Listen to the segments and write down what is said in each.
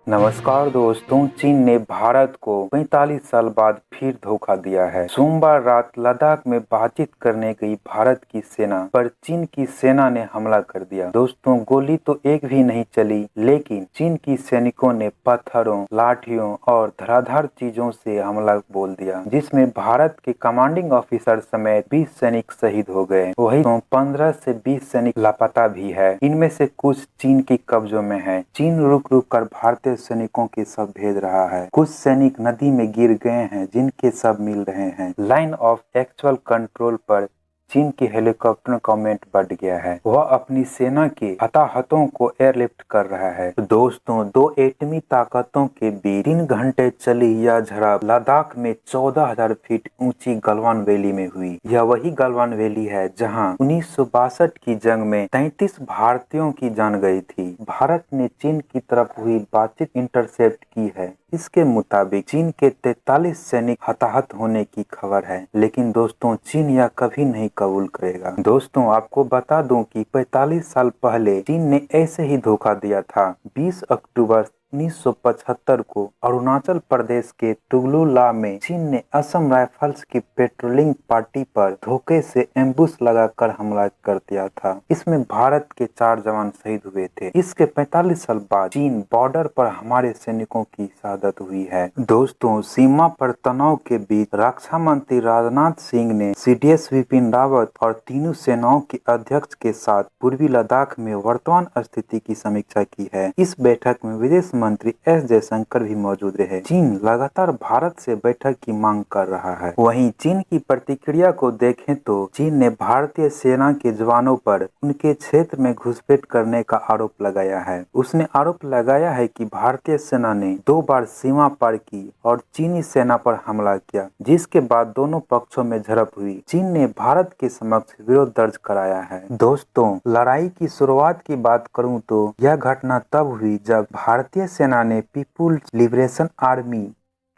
नमस्कार दोस्तों, चीन ने भारत को 45 साल बाद फिर धोखा दिया है। सोमवार रात लद्दाख में बातचीत करने गई भारत की सेना पर चीन की सेना ने हमला कर दिया। दोस्तों, गोली तो एक भी नहीं चली, लेकिन चीन की सैनिकों ने पत्थरों, लाठियों और धराधार चीजों से हमला बोल दिया, जिसमें भारत के कमांडिंग ऑफिसर समेत 20 सैनिक शहीद हो गए। वही तो 15 से 20 सैनिक लापता भी है। इनमें से कुछ चीन के कब्जों में है। चीन रुक रुक कर भारतीय सैनिकों के शव भेज रहा है। कुछ सैनिक नदी में गिर गए हैं, जिनके शव मिल रहे हैं। लाइन ऑफ एक्चुअल कंट्रोल पर चीन के हेलीकॉप्टर का कमेंट बढ़ गया है। वह अपनी सेना के हताहतों को एयरलिफ्ट कर रहा है। दोस्तों, दो एटमी ताकतों के बीच 3 घंटे चली यह झड़प लद्दाख में 14,000 फीट ऊंची गलवान वैली में हुई। यह वही गलवान वैली है जहां 1962 की जंग में 33 भारतीयों की जान गई थी। भारत ने चीन की तरफ हुई बातचीत इंटरसेप्ट की है। इसके मुताबिक चीन के 43 सैनिक हताहत होने की खबर है, लेकिन दोस्तों चीन यह कभी नहीं कबूल करेगा। दोस्तों, आपको बता दूं कि 45 साल पहले चीन ने ऐसे ही धोखा दिया था। 20 अक्टूबर 1975 को अरुणाचल प्रदेश के तुगलुला में चीन ने असम राइफल्स की पेट्रोलिंग पार्टी पर धोखे से एम्बुश लगाकर हमला कर दिया था। इसमें भारत के 4 जवान शहीद हुए थे। इसके 45 साल बाद चीन बॉर्डर पर हमारे सैनिकों की शहादत हुई है। दोस्तों, सीमा पर तनाव के बीच रक्षा मंत्री राजनाथ सिंह ने CDS विपिन रावत और तीनों सेनाओं के अध्यक्ष के साथ पूर्वी लद्दाख में वर्तमान स्थिति की समीक्षा की है। इस बैठक में विदेश मंत्री S जयशंकर भी मौजूद रहे। चीन लगातार भारत से बैठक की मांग कर रहा है। वहीं चीन की प्रतिक्रिया को देखें तो चीन ने भारतीय सेना के जवानों पर उनके क्षेत्र में घुसपैठ करने का आरोप लगाया है। उसने आरोप लगाया है कि भारतीय सेना ने 2 बार सीमा पार की और चीनी सेना पर हमला किया, जिसके बाद दोनों पक्षों में झड़प हुई। चीन ने भारत के समक्ष विरोध दर्ज कराया है। दोस्तों, लड़ाई की शुरुआत की बात करूं तो यह घटना तब हुई जब भारतीय सेना ने पीपुल्स लिबरेशन आर्मी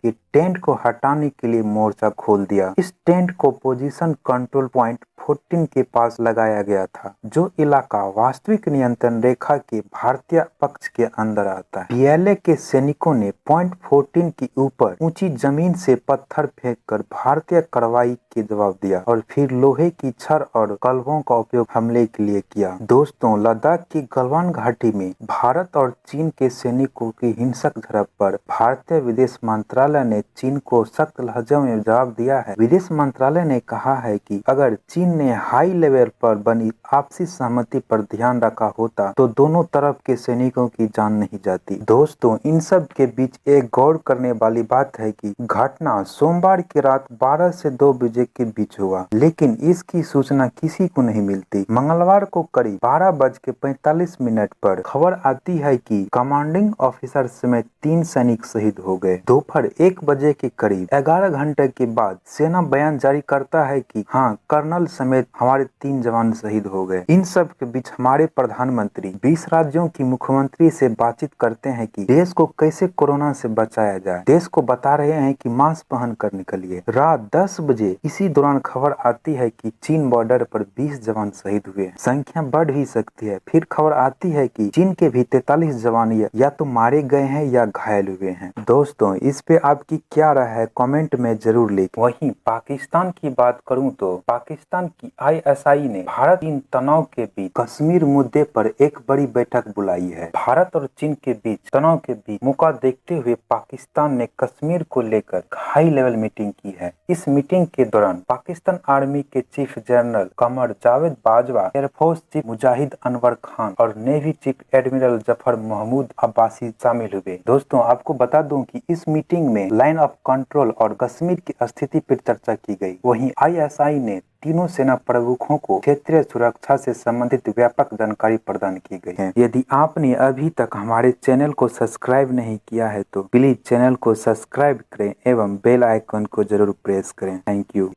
के टेंट को हटाने के लिए मोर्चा खोल दिया। इस टेंट को पोजीशन कंट्रोल पॉइंट 14 के पास लगाया गया था, जो इलाका वास्तविक नियंत्रण रेखा के भारतीय पक्ष के अंदर आता है। PLA के सैनिकों ने पॉइंट 14 के ऊपर ऊंची जमीन से पत्थर फेंककर भारतीय कार्रवाई के जवाब दिया और फिर लोहे की छड़ और कलवों का उपयोग हमले के लिए किया। दोस्तों, लद्दाख की गलवान घाटी में भारत और चीन के सैनिकों की हिंसक झड़प पर भारतीय विदेश मंत्रालय ने चीन को सख्त लहजे में जवाब दिया है। विदेश मंत्रालय ने कहा है कि अगर चीन ने हाई लेवल पर बनी आपसी सहमति पर ध्यान रखा होता तो दोनों तरफ के सैनिकों की जान नहीं जाती। दोस्तों, इन सब के बीच एक गौर करने वाली बात है कि घटना सोमवार की रात 12 से 2 बजे के बीच हुआ, लेकिन इसकी सूचना किसी को नहीं मिलती। मंगलवार को करीब 12:45 पर खबर आती है कि कमांडिंग ऑफिसर समेत 3 सैनिक शहीद हो गए। दोपहर 1 बजे के करीब 11 घंटे के बाद सेना बयान जारी करता है कि हाँ, कर्नल समेत हमारे 3 जवान शहीद हो गए। इन सब के बीच हमारे प्रधानमंत्री 20 राज्यों की मुख्यमंत्री से बातचीत करते हैं कि देश को कैसे कोरोना से बचाया जाए। देश को बता रहे हैं कि मास्क पहन कर निकलिए। रात 10 बजे इसी दौरान खबर आती है कि चीन बॉर्डर पर 20 जवान शहीद हुए। संख्या बढ़ भी सकती है। फिर खबर आती है कि चीन के भी 43 जवान या तो मारे गए हैं या घायल हुए हैं। दोस्तों, इस पे आपकी क्या राय है, कमेंट में जरूर लिखें। वहीं पाकिस्तान की बात करूं तो पाकिस्तान की ISI ने भारत चीन तनाव के बीच कश्मीर मुद्दे पर एक बड़ी बैठक बुलाई है। भारत और चीन के बीच तनाव के बीच मौका देखते हुए पाकिस्तान ने कश्मीर को लेकर हाई लेवल मीटिंग की है। इस मीटिंग के दौरान पाकिस्तान आर्मी के chief general Qamar Javed Bajwa, air force chief मुजाहिद अनवर खान और navy chief admiral Zafar Mahmood Abbasi शामिल हुए। दोस्तों, आपको बता दूं कि इस मीटिंग में लाइन ऑफ कंट्रोल और कश्मीर की स्थिति पर चर्चा की गई। वहीं ISI ने तीनों सेना प्रमुखों को क्षेत्रीय सुरक्षा से संबंधित व्यापक जानकारी प्रदान की गई है। यदि आपने अभी तक हमारे चैनल को सब्सक्राइब नहीं किया है तो प्लीज चैनल को सब्सक्राइब करें एवं बेल आइकन को जरूर प्रेस करें। Thank you.